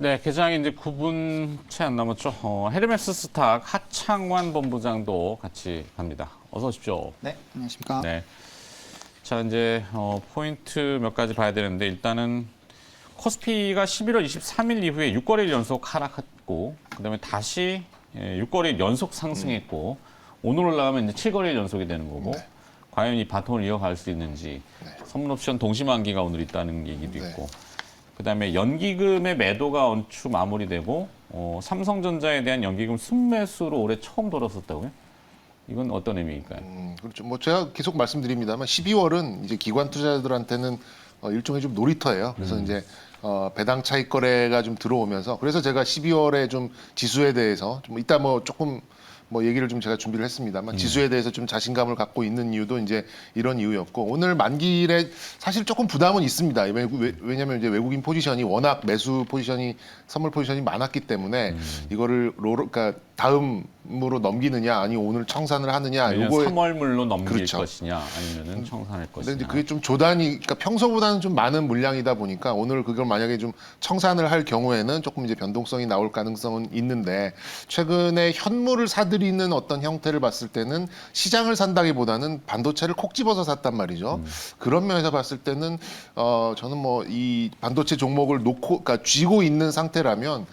네, 개장이 이제 9분 채 안 남았죠. 헤르메스 스탁 하창완 본부장도 같이 갑니다. 어서 오십시오. 네, 안녕하십니까. 네. 자, 이제 포인트 몇 가지 봐야 되는데 일단은 코스피가 11월 23일 이후에 6거래일 연속 하락했고 그다음에 다시 6거래일 연속 상승했고 오늘 올라가면 이제 7거래일 연속이 되는 거고 네. 과연 이 바통을 이어갈 수 있는지 선물옵션 동시만기가 오늘 있다는 얘기도 있고 그다음에 연기금의 매도가 언추 마무리되고 삼성전자에 대한 연기금 순매수로 올해 처음 돌았었다고요? 이건 어떤 의미일까요? 그렇죠. 뭐 제가 계속 말씀드립니다만 12월은 이제 기관 투자자들한테는 일종의 좀 놀이터예요. 그래서 이제 배당 차익 거래가 좀 들어오면서 그래서 제가 12월에 좀 지수에 대해서 좀 이따 뭐 조금 뭐 얘기를 좀 제가 준비를 했습니다만 지수에 대해서 좀 자신감을 갖고 있는 이유도 이제 이런 이유였고 오늘 만기일에 사실 조금 부담은 있습니다. 왜냐하면 이제 외국인 포지션이 워낙 매수 포지션이 선물 포지션이 많았기 때문에 이거를 그러니까 다음으로 넘기느냐 아니 오늘 청산을 하느냐 요거에 3월물로 넘길 그렇죠. 것이냐 아니면은 청산할 근데 것이냐. 이제 그게 좀 조단이 그러니까 평소보다는 좀 많은 물량이다 보니까 오늘 그걸 만약에 좀 청산을 할 경우에는 조금 이제 변동성이 나올 가능성은 있는데 최근에 현물을 사들이는 어떤 형태를 봤을 때는 시장을 산다기보다는 반도체를 콕 집어서 샀단 말이죠. 그런 면에서 봤을 때는 저는 뭐 이 반도체 종목을 놓고 그러니까 쥐고 있는 상태라면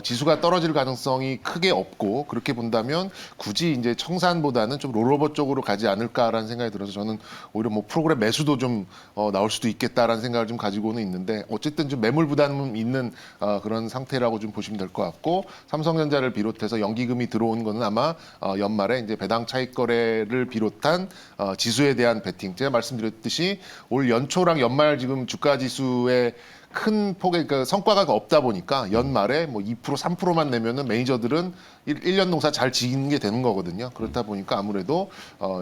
지수가 떨어질 가능성이 크게 없고 그렇게 본다면 굳이 이제 청산보다는 좀 롤오버 쪽으로 가지 않을까라는 생각이 들어서 저는 오히려 뭐 프로그램 매수도 좀 나올 수도 있겠다라는 생각을 좀 가지고는 있는데 어쨌든 좀 매물 부담은 있는 그런 상태라고 좀 보시면 될 것 같고 삼성전자를 비롯해서 연기금이 들어온 거는 아마 연말에 이제 배당 차익 거래를 비롯한 지수에 대한 베팅 제가 말씀드렸듯이 올 연초랑 연말 지금 주가 지수의 큰 폭의 그러니까 성과가 없다 보니까 연말에 뭐 2% 3%만 내면은 매니저들은 1년 농사 잘 지는 게 되는 거거든요. 그렇다 보니까 아무래도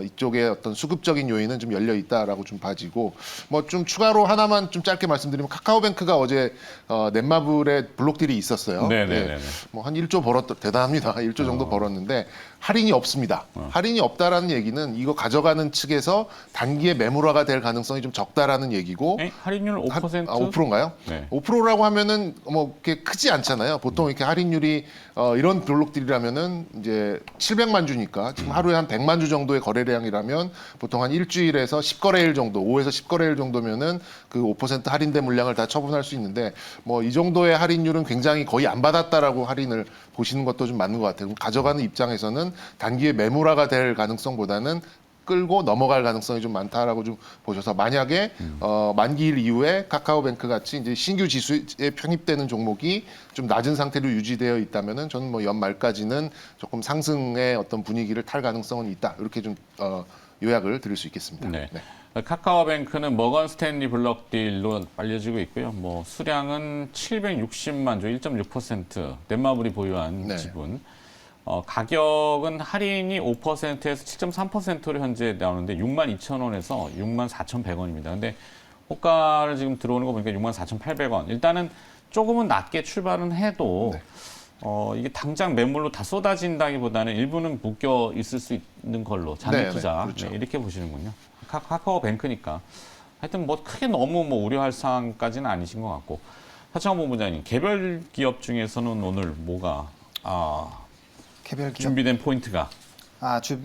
이쪽에 어떤 수급적인 요인은 좀 열려 있다라고 좀 봐지고 뭐 좀 추가로 하나만 좀 짧게 말씀드리면 카카오뱅크가 어제 넷마블에 블록딜이 있었어요. 네네네. 뭐 한 1조 벌었 대단합니다. 1조 정도 벌었는데 할인이 없습니다. 할인이 없다라는 얘기는 이거 가져가는 측에서 단기에 매물화가 될 가능성이 좀 적다라는 얘기고 할인율 5%? 5%인가요? 네. 5%라고 하면은 뭐 그렇게 크지 않잖아요. 보통 이렇게 할인율이 이런 블록들이라면은 이제 700만 주니까 지금 하루에 한 100만 주 정도의 거래량이라면 보통 한 일주일에서 10거래일 정도, 5에서 10거래일 정도면은 그 5% 할인된 물량을 다 처분할 수 있는데 뭐 이 정도의 할인율은 굉장히 거의 안 받았다라고 할인을 보시는 것도 좀 맞는 것 같아요. 그럼 가져가는 입장에서는 단기에 매물화가 될 가능성보다는 끌고 넘어갈 가능성이 좀 많다라고 좀 보셔서 만약에 만기일 이후에 카카오뱅크 같이 이제 신규 지수에 편입되는 종목이 좀 낮은 상태로 유지되어 있다면은 저는 뭐 연말까지는 조금 상승의 어떤 분위기를 탈 가능성은 있다 이렇게 좀 요약을 드릴 수 있겠습니다. 네. 카카오뱅크는 머건 스탠리 블럭 딜로 알려지고 있고요. 뭐 수량은 760만 조 1.6% 넷마블이 보유한 네. 지분. 가격은 할인이 5%에서 7.3%로 현재 나오는데 62,000원에서 64,100원입니다. 근데 호가를 지금 들어오는 거 보니까 64,800원. 일단은 조금은 낮게 출발은 해도 이게 당장 매물로 다 쏟아진다기보다는 일부는 묶여 있을 수 있는 걸로 잔여 투자 그렇죠. 이렇게 보시는군요. 카카오뱅크니까 하여튼 뭐 크게 너무 뭐 우려할 상황까지는 아니신 것 같고 하창원 본부장님 개별 기업 중에서는 오늘 뭐가 개별 기업. 준비된 포인트가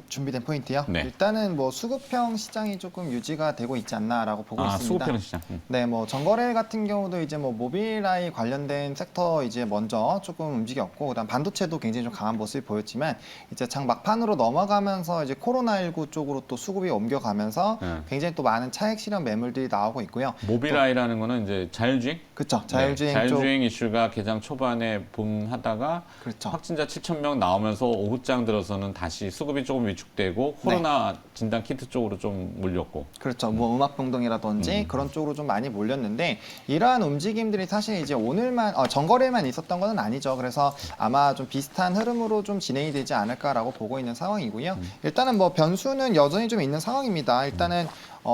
준비된 포인트요? 네. 일단은 뭐 수급형 시장이 조금 유지가 되고 있지 않나라고 보고 있습니다. 수급형 시장. 네, 뭐 전거래 같은 경우도 이제 뭐 모빌아이 관련된 섹터 이제 먼저 조금 움직였고, 그다음 반도체도 굉장히 좀 강한 모습이 보였지만 이제 장 막판으로 넘어가면서 이제 코로나19 쪽으로 또 수급이 옮겨가면서 굉장히 또 많은 차익 실현 매물들이 나오고 있고요. 모빌아이라는 거는 이제 자율주행? 그렇죠. 자율주행 쪽. 자율주행 이슈가 개장 초반에 붐하다가 그렇죠. 확진자 7,000명 나오면서 오후장 들어서는 다시 수급이 조금 위축되고 코로나 진단 키트 쪽으로 좀 몰렸고. 그렇죠. 뭐 음악 병동이라든지 그런 쪽으로 좀 많이 몰렸는데 이러한 움직임들이 사실 이제 오늘만 전거래만 있었던 건 아니죠. 그래서 아마 좀 비슷한 흐름으로 좀 진행이 되지 않을까라고 보고 있는 상황이고요. 일단은 뭐 변수는 여전히 좀 있는 상황입니다. 일단은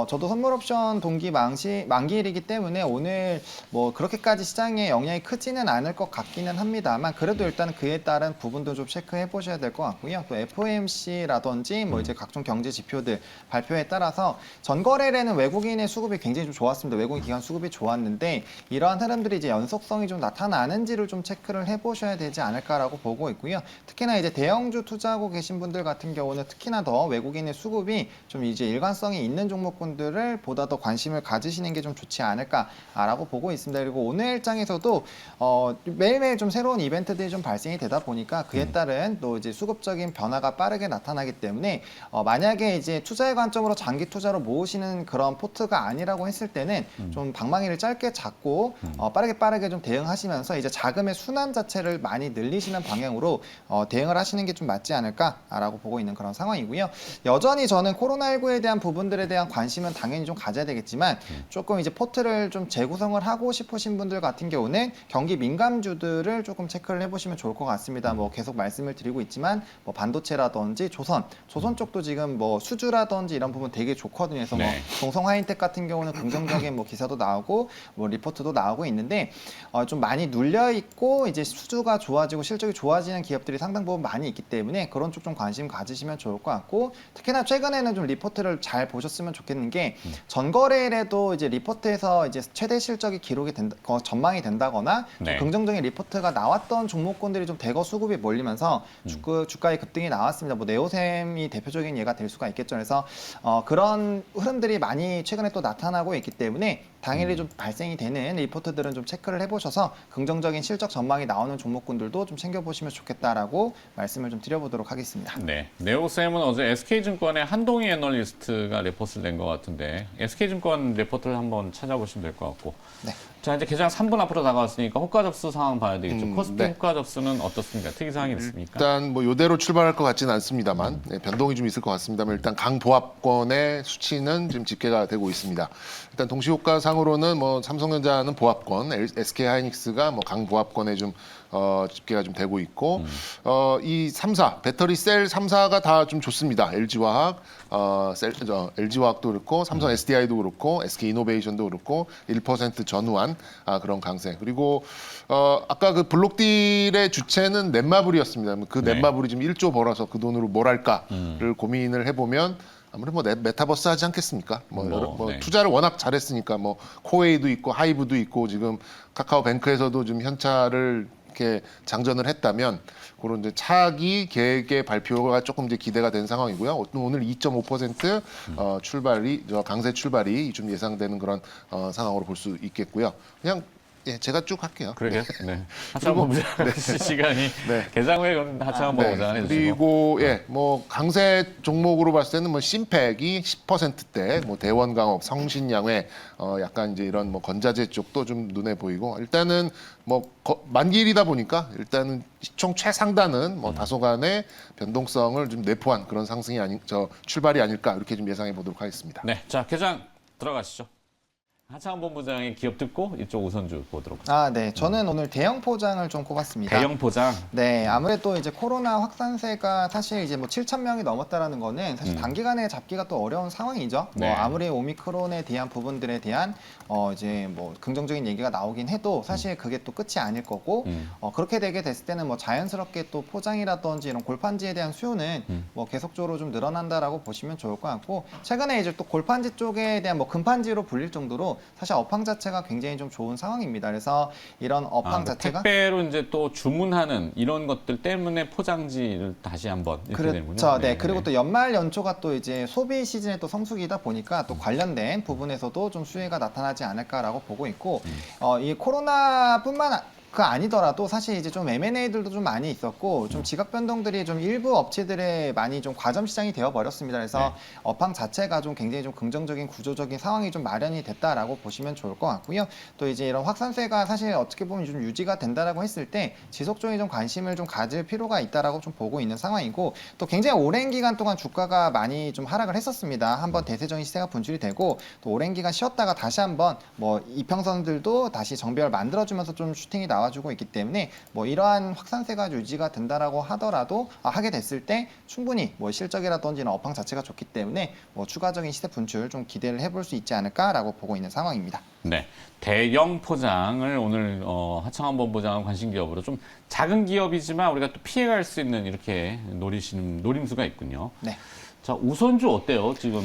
저도 선물 옵션 동기 만기일이기 때문에 오늘 뭐 그렇게까지 시장에 영향이 크지는 않을 것 같기는 합니다만 그래도 일단 그에 따른 부분도 좀 체크해 보셔야 될 것 같고요. 또 FOMC라든지 뭐 이제 각종 경제 지표들 발표에 따라서 전거래일에는 외국인의 수급이 굉장히 좀 좋았습니다. 외국인 기관 수급이 좋았는데 이러한 흐름들이 이제 연속성이 좀 나타나는지를 좀 체크를 해보셔야 되지 않을까라고 보고 있고요. 특히나 이제 대형주 투자하고 계신 분들 같은 경우는 특히나 더 외국인의 수급이 좀 이제 일관성이 있는 종목군들을 보다 더 관심을 가지시는 게 좀 좋지 않을까라고 보고 있습니다. 그리고 오늘 일장에서도 매일매일 좀 새로운 이벤트들이 좀 발생이 되다 보니까 그에 따른 또 이제 수급적인 변화가 빠르게 나타나기 때문에 만약에 이제 투자의 관점으로 장기 투자로 모으시는 그런 포트가 아니라고 했을 때는 좀 방망이를 짧게 잡고 빠르게 좀 대응하시면서 이제 자금의 순환 자체를 많이 늘리시는 방향으로 대응을 하시는 게 좀 맞지 않을까라고 보고 있는 그런 상황이고요. 여전히 저는 코로나19에 대한 부분들에 대한 관심은 당연히 좀 가져야 되겠지만 조금 이제 포트를 좀 재구성을 하고 싶으신 분들 같은 경우는 경기 민감주들을 조금 체크를 해보시면 좋을 것 같습니다. 뭐 계속 말씀을 드리고 있지만 뭐 반도체라든지 조선 쪽도 지금 뭐 수주라든지 이런 부분 되게 좋거든요. 그래서 뭐 네. 동성 하이텍 같은 경우는 긍정적인 뭐 기사도 나오고 뭐 리포트도 나오고 있는데 좀 많이 눌려 있고 이제 수주가 좋아지고 실적이 좋아지는 기업들이 상당 부분 많이 있기 때문에 그런 쪽 좀 관심 가지시면 좋을 것 같고 특히나 최근에는 좀 리포트를 잘 보셨으면 좋겠는 게 전거래일에도 이제 리포트에서 이제 최대 실적이 기록이 전망이 된다거나 좀 네. 긍정적인 리포트가 나왔던 종목군들이 좀 대거 수급이 몰리면서 주가의 급등이 나왔습니다. 뭐 네오셈이 대표적인 예가 될 수가 있겠죠. 그래서 그런 흐름들이 많이 최근에 또 나타나고 있기 때문에 당일에 좀 발생이 되는 리포트들은 좀 체크를 해보셔서 긍정적인 실적 전망이 나오는 종목군들도 좀 챙겨보시면 좋겠다라고 말씀을 좀 드려보도록 하겠습니다. 네, 네오셈은 어제 SK증권의 한동희 애널리스트가 레포트를 낸 것 같은데 SK증권 레포트를 한번 찾아보시면 될 것 같고 네. 자 이제 개장 3분 앞으로 다가왔으니까 호가 접수 상황 봐야 되겠죠. 코스피 네. 호가 접수는 어떻습니까? 특이사항이 있습니까? 일단 뭐 요대로 출발할 것 같지는 않습니다만 네, 변동이 좀 있을 것 같습니다만 일단 강보합권의 수치는 지금 집계가 되고 있습니다. 일단 동시호가상으로는 뭐 삼성전자는 보합권, SK하이닉스가 뭐 강보합권에 좀 집계가 좀 되고 있고 이 3사 배터리 셀 3사가 다 좀 좋습니다. LG화학, LG화학도 그렇고 삼성 SDI도 그렇고 SK이노베이션도 그렇고 1% 전후한 그런 강세. 그리고 아까 그 블록딜의 주체는 넷마블이었습니다. 그 네. 넷마블이 지금 1조 벌어서 그 돈으로 뭘 할까를 고민을 해보면 아무래도 뭐 메타버스 하지 않겠습니까? 네. 투자를 워낙 잘했으니까 뭐 코웨이도 있고 하이브도 있고 지금 카카오뱅크에서도 좀 현찰을 이렇게 장전을 했다면 그런 이제 차기 계획의 발표가 조금 이제 기대가 된 상황이고요. 오늘 2.5% 강세 출발이 좀 예상되는 그런 상황으로 볼 수 있겠고요. 그냥 예, 제가 쭉 할게요. 그러게요. 네. 하창원 본부장 시간이 네. 개장 후에 하창원 본부장 해주시고. 그리고 예, 뭐 강세 종목으로 봤을 때는 뭐 심팩이 10%대, 뭐 대원강업, 성신양회, 약간 이제 이런 뭐 건자재 쪽도 좀 눈에 보이고 일단은 뭐 만기일이다 보니까 일단은 시총 최상단은 뭐 다소간의 변동성을 좀 내포한 그런 상승이 출발이 아닐까 이렇게 좀 예상해 보도록 하겠습니다. 네, 자 개장 들어가시죠. 하창원 본부장의 기업 듣고 이쪽 우선주 보도록 하겠습니다. 네. 저는 오늘 대형 포장을 좀 꼽았습니다. 대형 포장. 네, 아무래도 이제 코로나 확산세가 사실 이제 뭐 7천 명이 넘었다라는 거는 사실 단기간에 잡기가 또 어려운 상황이죠. 네. 뭐 아무리 오미크론에 대한 부분들에 대한 이제 뭐 긍정적인 얘기가 나오긴 해도 사실 그게 또 끝이 아닐 거고 그렇게 되게 됐을 때는 뭐 자연스럽게 또 포장이라든지 이런 골판지에 대한 수요는 뭐 계속적으로 좀 늘어난다라고 보시면 좋을 것 같고 최근에 이제 또 골판지 쪽에 대한 뭐 금판지로 불릴 정도로 사실 업황 자체가 굉장히 좀 좋은 상황입니다. 그래서 이런 업황 자체가 택배로 이제 또 주문하는 이런 것들 때문에 포장지를 다시 한번 이렇게 되는군요. 그렇죠. 네. 그리고 또 연말 연초가 또 이제 소비 시즌의 또 성수기다 보니까 또 관련된 부분에서도 좀 수혜가 나타나지 않을까라고 보고 있고 이 코로나뿐만 아니더라도 사실 이제 좀 M&A들도 좀 많이 있었고 좀 지각 변동들이 좀 일부 업체들의 많이 좀 과점 시장이 되어 버렸습니다. 그래서 업황 자체가 좀 굉장히 좀 긍정적인 구조적인 상황이 좀 마련이 됐다라고 보시면 좋을 것 같고요. 또 이제 이런 확산세가 사실 어떻게 보면 좀 유지가 된다라고 했을 때 지속적인 좀 관심을 좀 가질 필요가 있다라고 좀 보고 있는 상황이고 또 굉장히 오랜 기간 동안 주가가 많이 좀 하락을 했었습니다. 한번 대세적인 시세가 분출이 되고 또 오랜 기간 쉬었다가 다시 한번 뭐 이평선들도 다시 정배열 만들어주면서 좀 슈팅이 나와. 나와주고 있기 때문에 뭐 이러한 확산세가 유지가 된다라고 하더라도 하게 됐을 때 충분히 뭐 실적이라든지 업황 자체가 좋기 때문에 뭐 추가적인 시세 분출 좀 기대를 해볼 수 있지 않을까라고 보고 있는 상황입니다. 네, 대형 포장을 오늘 하창원 본부장은 관심 기업으로 좀 작은 기업이지만 우리가 또 피해갈 수 있는 이렇게 노리시는 노림수가 있군요. 네. 자, 우선주 어때요? 지금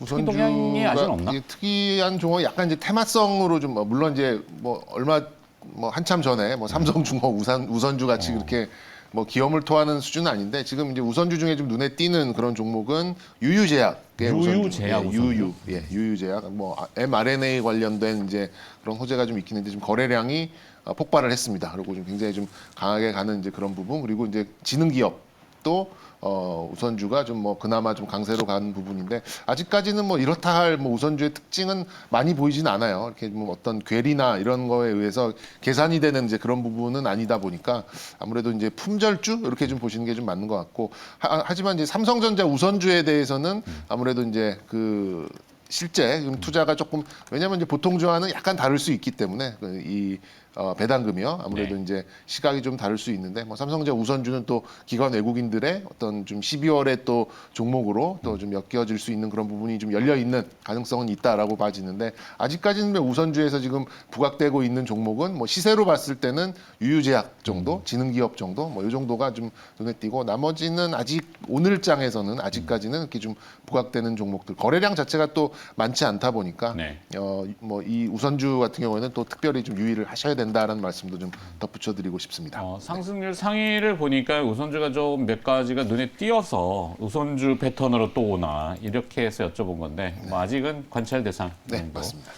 특이 동향이 아직 없나? 특이한 종목 약간 이제 테마성으로 좀 물론 이제 뭐 얼마 뭐 한참 전에 뭐 삼성중공 우선주 같이 그렇게 뭐 기염을 토하는 수준은 아닌데 지금 이제 우선주 중에 좀 눈에 띄는 그런 종목은 유유제약의 유유제약 우선주. 유유, 유유제약 뭐 mRNA 관련된 이제 그런 호재가 좀 있긴 한데 지금 거래량이 폭발을 했습니다. 그리고 좀 굉장히 좀 강하게 가는 이제 그런 부분 그리고 이제 지능 기업도 우선주가 좀 뭐 그나마 좀 강세로 가는 부분인데 아직까지는 뭐 이렇다 할 뭐 우선주의 특징은 많이 보이진 않아요. 이렇게 뭐 어떤 괴리나 이런 거에 의해서 계산이 되는 이제 그런 부분은 아니다 보니까 아무래도 이제 품절주 이렇게 좀 보시는 게 좀 맞는 것 같고 하지만 이제 삼성전자 우선주에 대해서는 아무래도 이제 그 실제 지금 투자가 조금 왜냐하면 이제 보통 주와는 약간 다를 수 있기 때문에 이 배당금이요 아무래도 네. 이제 시각이 좀 다를 수 있는데 뭐 삼성전자 우선주는 또 기관 외국인들의 어떤 좀 12월에 또 종목으로 또 좀 엮여질 수 있는 그런 부분이 좀 열려 있는 가능성은 있다라고 봐지는데 아직까지는 우선주에서 지금 부각되고 있는 종목은 뭐 시세로 봤을 때는 유유제약 정도, 지능기업 정도 뭐 이 정도가 좀 눈에 띄고 나머지는 아직 오늘장에서는 아직까지는 이렇게 좀 부각되는 종목들 거래량 자체가 또 많지 않다 보니까 네. 뭐 이 우선주 같은 경우에는 또 특별히 좀 유의를 하셔야 된다라는 말씀도 좀 덧붙여드리고 싶습니다. 상승률 상위를 보니까 우선주가 좀 몇 가지가 눈에 띄어서 우선주 패턴으로 또 오나 이렇게 해서 여쭤본 건데 뭐 아직은 관찰 대상 네, 정도. 맞습니다.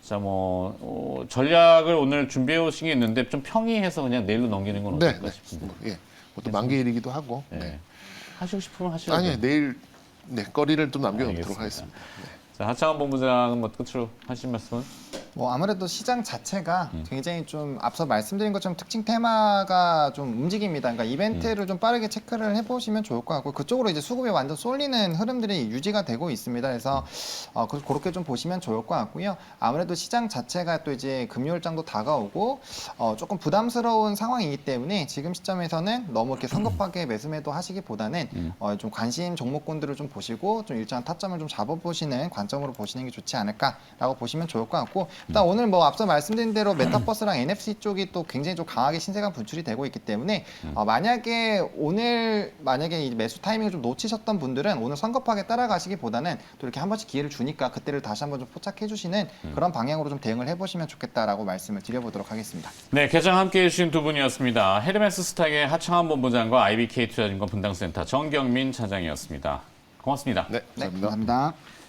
자, 뭐 전략을 오늘 준비해 오신 게 있는데 좀 평이해서 그냥 내일로 넘기는 건 네, 어떨까 네. 싶은데. 예. 또 만기일이기도 하고. 네. 네. 하시고 싶으면 하셔도 아니 돼요. 내일 네, 거리를 좀 남겨놓도록 알겠습니다. 하겠습니다. 자, 하창원 본부장은 뭐 끝으로 하신 말씀은? 뭐 아무래도 시장 자체가 굉장히 좀 앞서 말씀드린 것처럼 특징 테마가 좀 움직입니다. 그러니까 이벤트를 좀 빠르게 체크를 해보시면 좋을 것 같고 그쪽으로 이제 수급이 완전 쏠리는 흐름들이 유지가 되고 있습니다. 그래서 그렇게 좀 보시면 좋을 것 같고요. 아무래도 시장 자체가 또 이제 금요일장도 다가오고 조금 부담스러운 상황이기 때문에 지금 시점에서는 너무 이렇게 성급하게 매수매도 하시기보다는 좀 관심 종목군들을 좀 보시고 좀 일정한 타점을 좀 잡아보시는 관점으로 보시는 게 좋지 않을까라고 보시면 좋을 것 같고 일단 오늘 뭐 앞서 말씀드린 대로 메타버스랑 NFC 쪽이 또 굉장히 좀 강하게 신세가 분출이 되고 있기 때문에 만약에 이 매수 타이밍을 좀 놓치셨던 분들은 오늘 성급하게 따라가시기보다는 또 이렇게 한 번씩 기회를 주니까 그때를 다시 한번 좀 포착해 주시는 그런 방향으로 좀 대응을 해보시면 좋겠다라고 말씀을 드려보도록 하겠습니다. 네, 개장 함께해 주신 두 분이었습니다. 헤르메스 스탁의 하창원 본부장과 IBK 투자증권 분당센터 정경민 차장이었습니다. 고맙습니다. 네, 네, 감사합니다. 감사합니다.